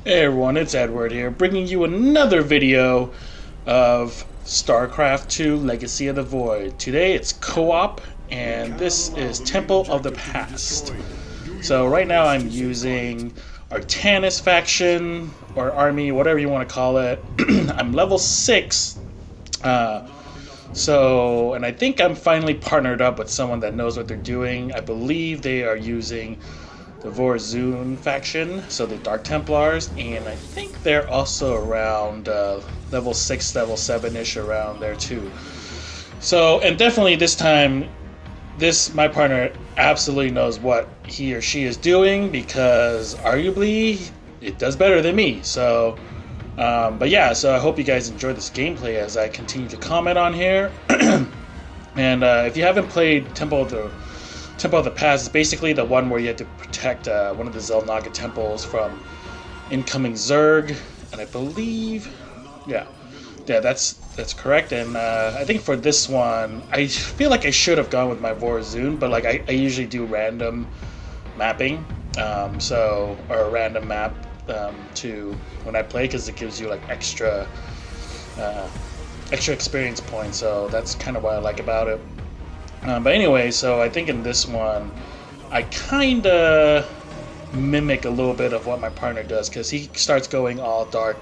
Hey everyone, it's Edward here, bringing you another video of StarCraft 2 Legacy of the Void. Today it's co-op, and this is Temple of the Past. So right now I'm using Artanis faction, or army, whatever you want to call it. I'm level 6, and I think I'm finally partnered up with someone that knows what they're doing. I believe they are using the Vorzun faction, so the Dark Templars, and I think they're also around level 6, level 7-ish, around there too. So, and definitely this time, my partner absolutely knows what he or she is doing, because arguably it does better than me. So, but yeah, so I hope you guys enjoy this gameplay as I continue to comment on here. And if you haven't played Temple of the Past, is basically the one where you have to protect one of the Xel'Naga temples from incoming Zerg, and I believe, yeah, that's correct. And I think for this one, I feel like I should have gone with my Vorzun, but like I usually do random mapping, or a random map to when I play, because it gives you like extra experience points. So that's kind of what I like about it. But anyway, so I think in this one, I kind of mimic a little bit of what my partner does, because he starts going all dark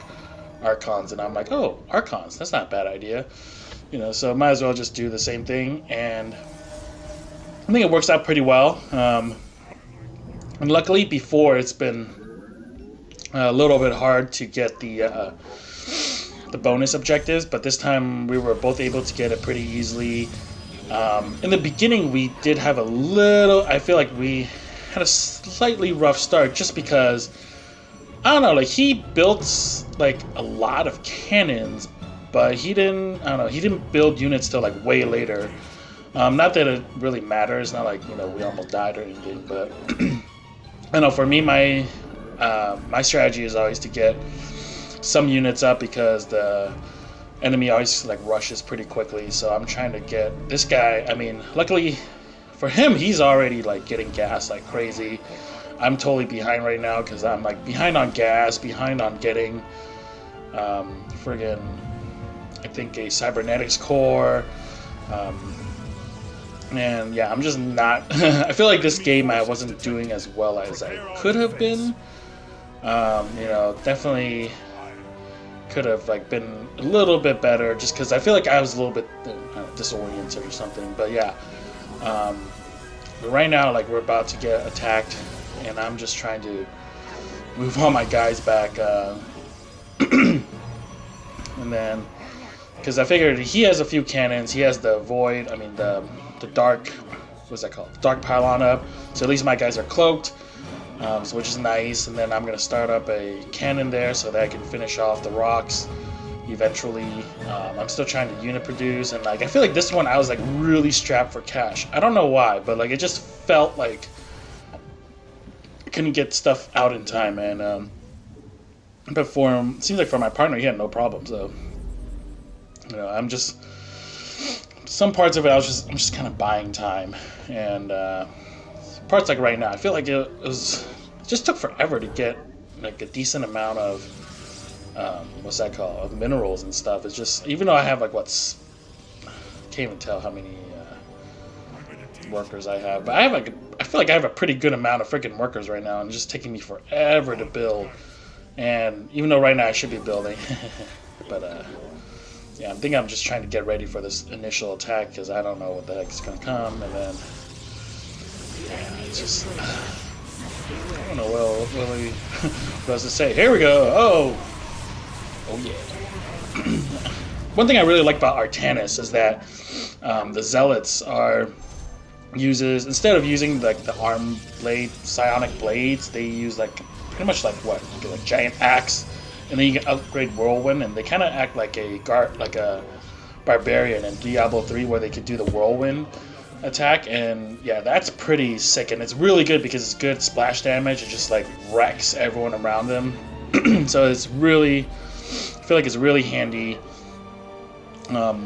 Archons, and I'm like, oh, Archons, that's not a bad idea. You know, so might as well just do the same thing, and I think it works out pretty well. And luckily, before, it's been a little bit hard to get the bonus objectives, but this time we were both able to get it pretty easily. In the beginning, we did have a little, I feel like we had a slightly rough start, just because, I don't know, like he built like a lot of cannons, but he didn't, I don't know, he didn't build units till like way later. Not that it really matters, not like, you know, we almost died or anything, but I know for me, my strategy is always to get some units up, because the enemy always like rushes pretty quickly. So I'm trying to get this guy. I mean, luckily for him, he's already like getting gas like crazy. I'm totally behind right now, because I'm like behind on gas, behind on getting friggin', I think, a cybernetics core. And yeah, I'm just not I feel like this game I wasn't doing as well as I could have been. You know, definitely could have like been a little bit better, just because I feel like I was a little bit disoriented or something. But yeah, but right now, like, we're about to get attacked, and I'm just trying to move all my guys back, and then, because I figured he has a few cannons, he has the void, I mean the dark, what's that called, dark pylon up, so at least my guys are cloaked. So which is nice, and then I'm going to start up a cannon there so that I can finish off the rocks eventually. I'm still trying to unit produce, and like I feel like this one I was like really strapped for cash. I don't know why, but like it just felt like I couldn't get stuff out in time, and but for him, it seems like for my partner, he had no problem. So, you know, I'm just, some parts of it I'm just kind of buying time, and parts like right now, I feel like it just took forever to get like a decent amount of what's that called, of minerals and stuff. It's just, even though I have like can't even tell how many workers I have, but I have like, I feel like I have a pretty good amount of freaking workers right now, and it's just taking me forever to build. And even though right now I should be building, but yeah, I think I'm just trying to get ready for this initial attack, because I don't know what the heck is gonna come, and then. Yeah, it's just, I don't know what else to say. Here we go. Oh yeah. One thing I really like about Artanis is that the zealots uses, instead of using like the arm blade, psionic blades, they use like pretty much like what, like giant axe, and then you can upgrade whirlwind, and they kind of act like a barbarian in Diablo 3, where they could do the whirlwind attack. And yeah, that's pretty sick, and it's really good because it's good splash damage. It just like wrecks everyone around them. So it's really, I feel like it's really handy. But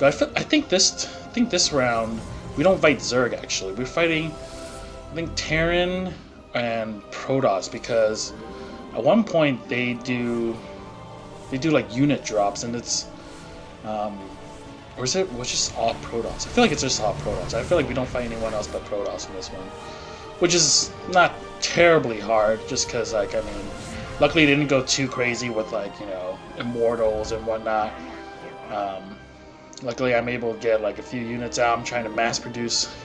I think this round we don't fight Zerg. Actually, we're fighting, I think, Terran and Protoss, because at one point they do like unit drops, and it's or is it was just all Protoss? I feel like it's just all Protoss. I feel like we don't fight anyone else but Protoss in this one, which is not terribly hard, just because, like, I mean, luckily they didn't go too crazy with, like, you know, Immortals and whatnot. Luckily I'm able to get like a few units out. I'm trying to mass produce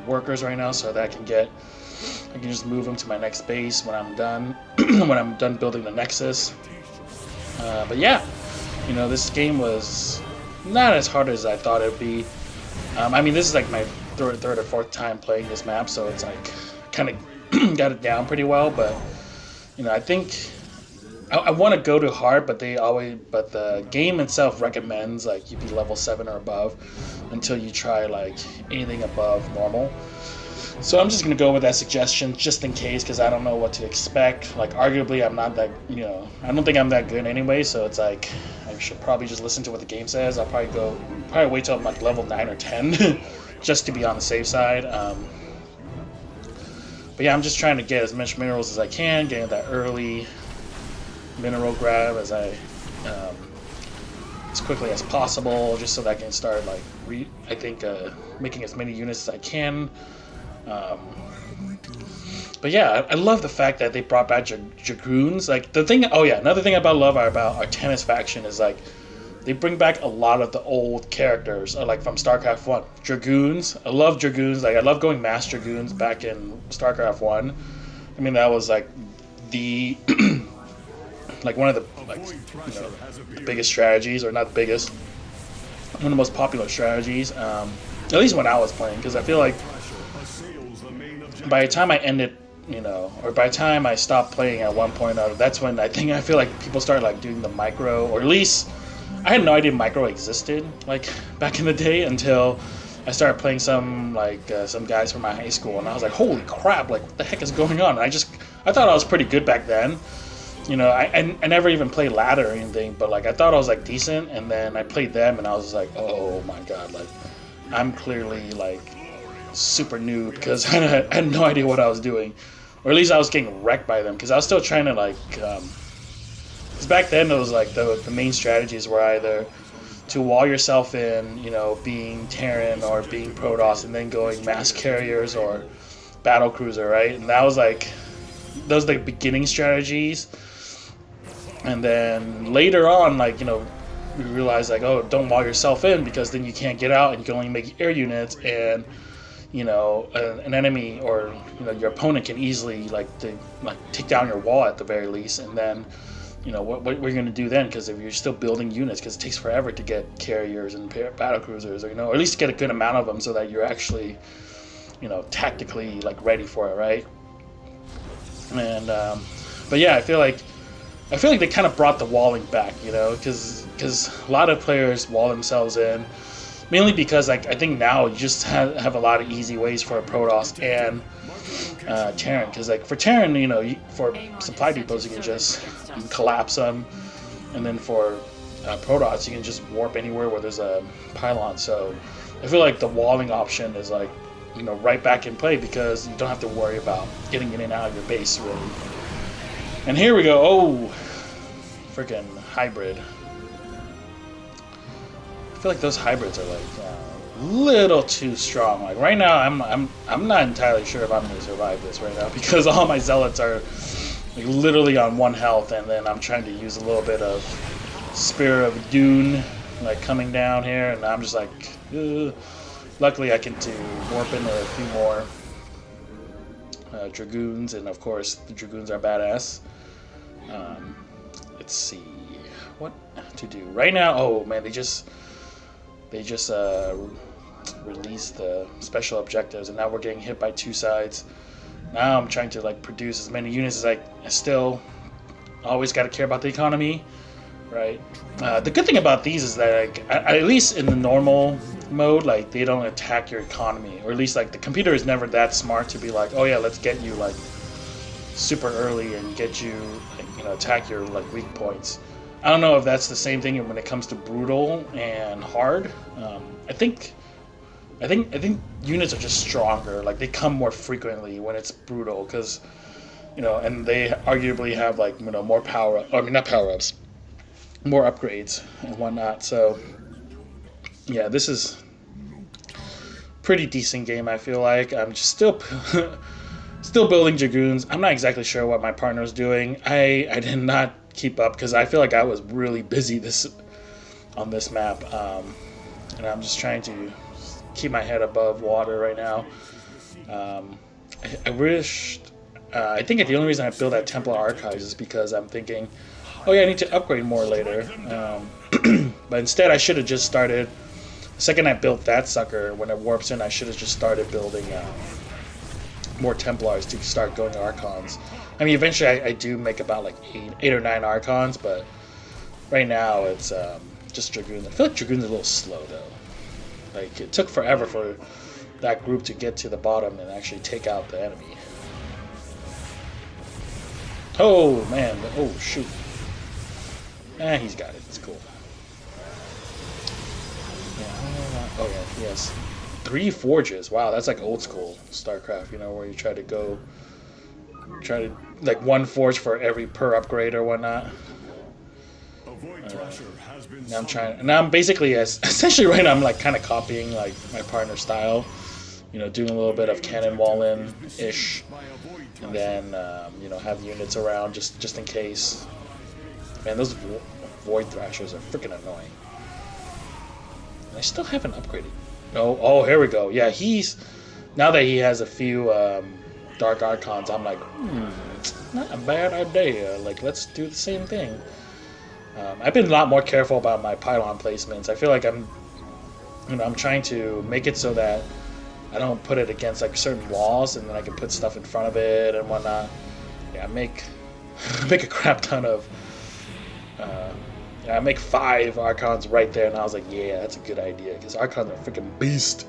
workers right now so that I can just move them to my next base when I'm done when I'm done building the Nexus. But yeah, you know, this game was not as hard as I thought it'd be. I mean, this is like my third or fourth time playing this map, so it's like kind of got it down pretty well. But you know, I think I want to go to hard, but the game itself recommends like you be level 7 or above until you try like anything above normal. So I'm just gonna go with that suggestion just in case, because I don't know what to expect. Like, arguably I'm not that, you know, I don't think I'm that good anyway, so it's like I should probably just listen to what the game says. I'll probably wait till I'm like level 9 or 10 just to be on the safe side. But yeah, I'm just trying to get as much minerals as I can, getting that early mineral grab as as quickly as possible, just so that I can start like making as many units as I can. But yeah, I love the fact that they brought back Dragoons. Like the thing, another thing about Artanis faction is like they bring back a lot of the old characters, like from StarCraft 1. Dragoons, I love Dragoons. Like I love going mass Dragoons back in StarCraft 1. I mean, that was like the like one of the the biggest strategies, or not the biggest, one of the most popular strategies, at least when I was playing, because I feel like by the time I ended, or by the time I stopped playing at one point, that's when I feel like people started like doing the micro, or at least I had no idea micro existed like back in the day until I started playing some guys from my high school, and I was like, holy crap, like what the heck is going on? And I thought I was pretty good back then. I never even played ladder or anything, but like I thought I was like decent, and then I played them and I was like, oh my god, like I'm clearly like super noob, because I had no idea what I was doing, or at least I was getting wrecked by them, because I was still trying to like because back then it was like the main strategies were either to wall yourself in, being Terran or being Protoss, and then going mass carriers or battle cruiser, right? And that was like those the beginning strategies. And then later on, like, we realized like, oh, don't wall yourself in, because then you can't get out and you can only make air units, and an enemy or your opponent can easily take down your wall at the very least. And then what we're going to do then, because if you're still building units, because it takes forever to get carriers and battle cruisers, or at least get a good amount of them so that you're actually tactically like ready for it, right? And but yeah, I feel like they kind of brought the walling back, because a lot of players wall themselves in, mainly because like I think now you just have a lot of easy ways for a Protoss and Terran, because like for Terran, for supply depots you can just collapse them, and then for Protoss you can just warp anywhere where there's a pylon. So I feel like the walling option is like right back in play, because you don't have to worry about getting in and out of your base really. And here we go. Oh, freaking hybrid. I feel like those hybrids are like a little too strong. Like right now, I'm not entirely sure if I'm going to survive this right now, because all my zealots are like literally on 1 health, and then I'm trying to use a little bit of Spear of Dune like coming down here, and I'm just like, ugh. Luckily I can warp into a few more Dragoons, and of course the Dragoons are badass. Let's see what to do right now. Oh man, they just released the special objectives, and now we're getting hit by 2 sides. Now I'm trying to like produce as many units as I still always got to care about the economy, right? The good thing about these is that like, at least in the normal mode, like they don't attack your economy, or at least like the computer is never that smart to be like, oh yeah, let's get you like super early and get you attack your like weak points. I don't know if that's the same thing when it comes to brutal and hard. I think units are just stronger. Like they come more frequently when it's brutal, because you know, and they arguably have like, you know, more power. I mean, not power ups, more upgrades and whatnot. So yeah, this is pretty decent game. I feel like I'm just still still building dragoons. I'm not exactly sure what my partner's doing. I did not keep up because I feel like I was really busy this on this map, and I'm just trying to keep my head above water right now. I wish. I think the only reason I built that Templar Archives is because I'm thinking, oh yeah, I need to upgrade more later. But instead, I should have just started. The second I built that sucker, when it warps in, I should have just started building more Templars to start going Archons. I mean, eventually I do make about like eight or nine Archons, but right now it's just Dragoons. I feel like Dragoons are a little slow though. Like, it took forever for that group to get to the bottom and actually take out the enemy. Oh man, oh shoot. He's got it, it's cool. Yeah, oh yeah, yes. 3 forges, wow, that's like old school StarCraft, you know, where you try to like 1 forge for every per upgrade or whatnot. Now I'm basically, essentially right now I'm like kind of copying like my partner's style, you know, doing a little bit of cannon wall-in-ish, and then, you know, have units around just in case. Man, those Void Thrashers are freaking annoying. I still haven't upgraded. Oh, here we go. Yeah, now that he has a few Dark Archons, I'm like, not a bad idea. Like, let's do the same thing. I've been a lot more careful about my pylon placements. I feel like I'm trying to make it so that I don't put it against like certain walls, and then I can put stuff in front of it and whatnot. Yeah, make a crap ton of. I make 5 Archons right there, and I was like, yeah, that's a good idea, because Archons are freaking beast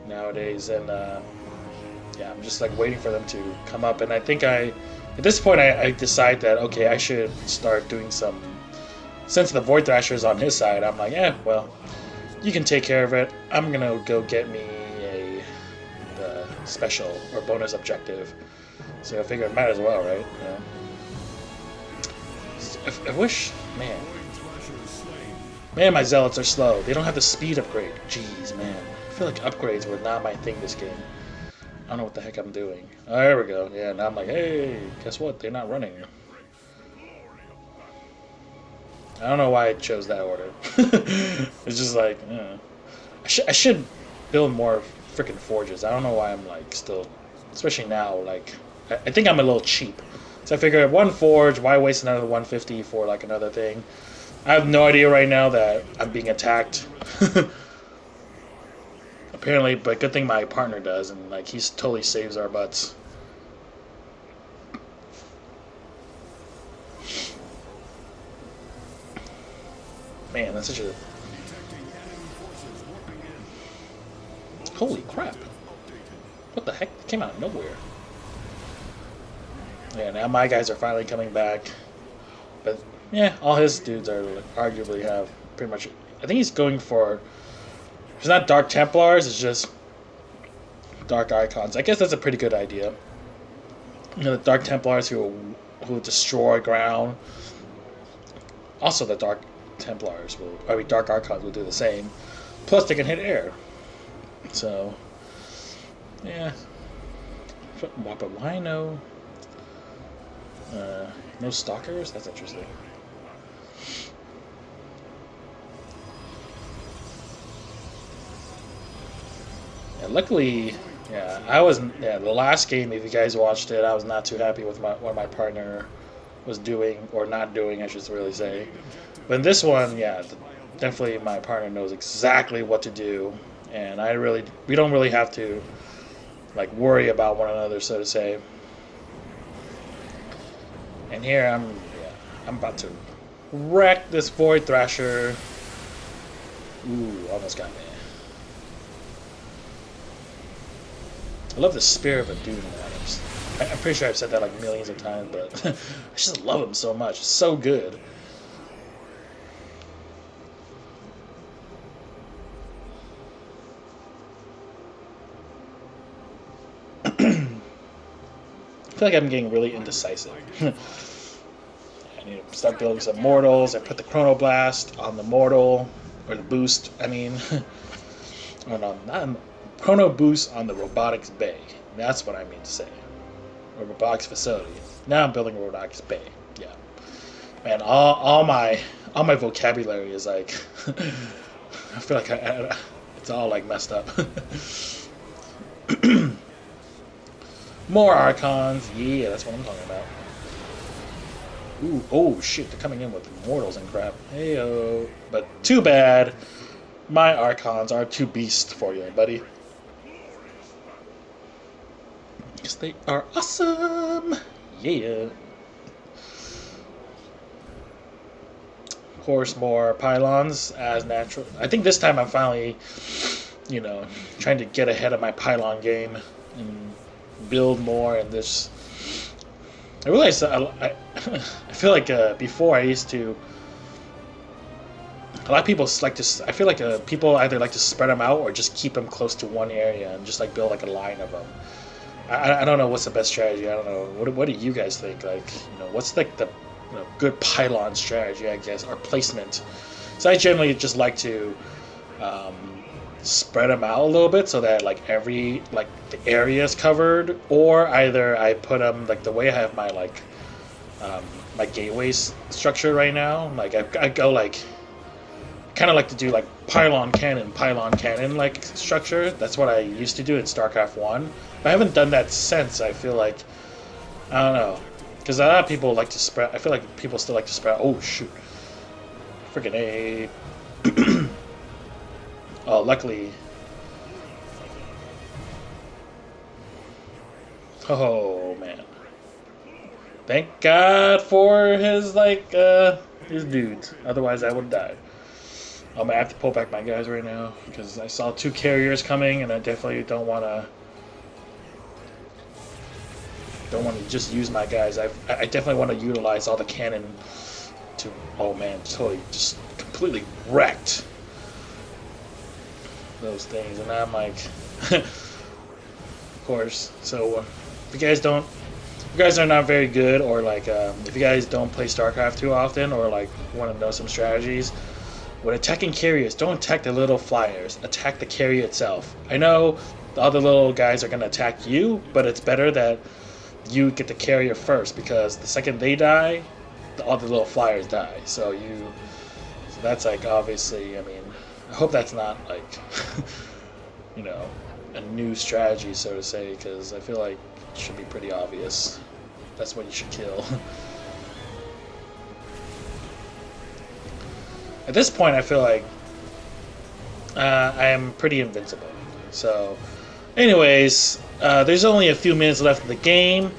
nowadays, and yeah, I'm just like waiting for them to come up, and I think at this point I decide that, okay, I should start doing some, since the Void Thrasher is on his side, I'm like, yeah, well, you can take care of it. I'm gonna go get me the special or bonus objective, so I figure it might as well, right? Yeah. I wish, man, my zealots are slow. They don't have the speed upgrade. Jeez, man. I feel like upgrades were not my thing this game. I don't know what the heck I'm doing. Oh, there we go. Yeah, now I'm like, hey, guess what? They're not running. I don't know why I chose that order. It's just like, I should build more freaking forges. I don't know why I'm like still, especially now, like, I think I'm a little cheap. So I figured 1 forge, why waste another 150 for like another thing? I have no idea right now that I'm being attacked. Apparently, but good thing my partner does, and like he's totally saves our butts. Man, that's such a... Holy crap. What the heck? It came out of nowhere. Yeah, now my guys are finally coming back. But, yeah, all his dudes are arguably have pretty much... I think he's going for... It's not Dark Templars, it's just Dark Icons. I guess that's a pretty good idea. You know, the Dark Templars who destroy ground. Also, the Dark Templars will... I mean, Dark Archons will do the same. Plus, they can hit air. So, yeah. But why no... no stalkers? That's interesting. Yeah, luckily, the last game, if you guys watched it, I was not too happy with what my partner was doing, or not doing, I should really say. But in this one, yeah, definitely my partner knows exactly what to do, and we don't really have to, like, worry about one another, so to say. And here I'm about to wreck this Void Thrasher. Ooh, almost got me. I love the Spirit of a Dude in Adams. I'm pretty sure I've said that like millions of times, but I just love him so much. It's so good. I feel feel like I'm getting really indecisive. I need to start building some mortals. I put the Chronoblast on the mortal, or the boost, I mean. Oh no, not Chrono Boost on the Robotics Bay. That's what I mean to say. Or Robotics Facility. Now I'm building Robotics Bay. Yeah. Man, all my vocabulary is like I feel like it's all like messed up. More Archons. Yeah, that's what I'm talking about. Ooh, oh shit, they're coming in with Immortals and crap. Heyo. But too bad. My Archons are too beast for you, buddy. Because they are awesome! Yeah. Of course, more pylons as natural. I think this time I'm finally, you know, trying to get ahead of my pylon game and build more and this. I realize I feel like before I used to. A lot of people like to. I feel like people either like to spread them out or just keep them close to one area and just like build like a line of them. I don't know what's the best strategy. I don't know. What do you guys think? Like, you know, what's like the good pylon strategy, I guess, or placement? So I generally just like to spread them out a little bit so that like the area is covered, or either I put them like the way I have my my gateways structure right now. Like I go like. Kind of like to do like pylon cannon like structure. That's what I used to do in StarCraft 1. But I haven't done that since. I feel like, I don't know, because a lot of people like to spread. I feel like people still like to spread. Oh shoot, freaking A. Oh, luckily. Oh man, thank God for his his dudes. Otherwise, I would die. I'm gonna have to pull back my guys right now because I saw 2 carriers coming, and I definitely don't want to just use my guys. I definitely want to utilize all the cannon to. Oh man, totally just completely wrecked those things, and I'm like, of course. So if you guys are not very good, or like if you guys don't play StarCraft too often, or like want to know some strategies. When attacking carriers, don't attack the little flyers. Attack the carrier itself. I know the other little guys are going to attack you, but it's better that you get the carrier first, because the second they die, the other little flyers die. So that's like, obviously, I mean, I hope that's not like, you know, a new strategy, so to say, because I feel like it should be pretty obvious. That's what you should kill. At this point, I feel like I am pretty invincible. So, anyways, there's only a few minutes left of the game.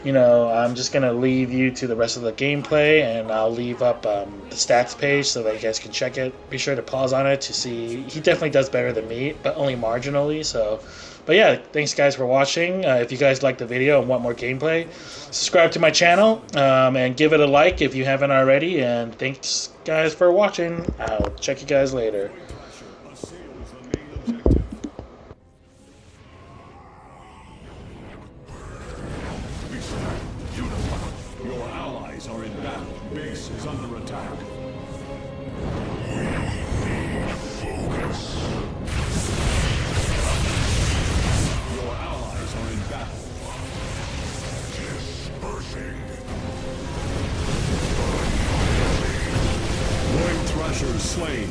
You know, I'm just going to leave you to the rest of the gameplay, and I'll leave up the stats page so that you guys can check it. Be sure to pause on it to see. He definitely does better than me, but only marginally. So, but yeah, thanks guys for watching. If you guys like the video and want more gameplay, subscribe to my channel and give it a like if you haven't already. And thanks guys for watching. I'll check you guys later. Your allies are in battle. Base is under attack. Focus. Your allies are in battle. Dispersing. Void Thrasher slain.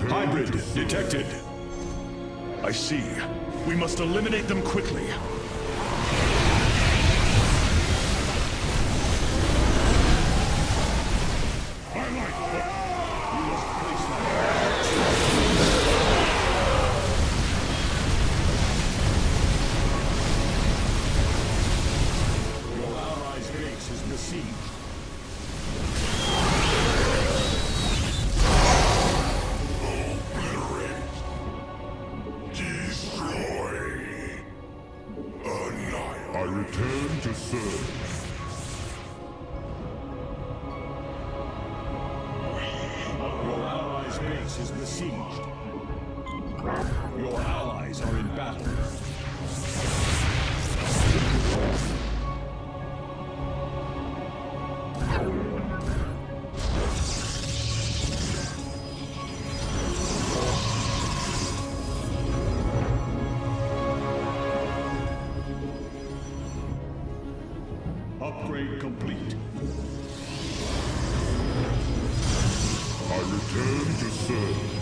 Hybrid detected. I see. We must eliminate them quickly. Your allies' base is besieged. return to serve. Your allies' base is besieged. Your allies are in battle. Upgrade complete. I return to serve.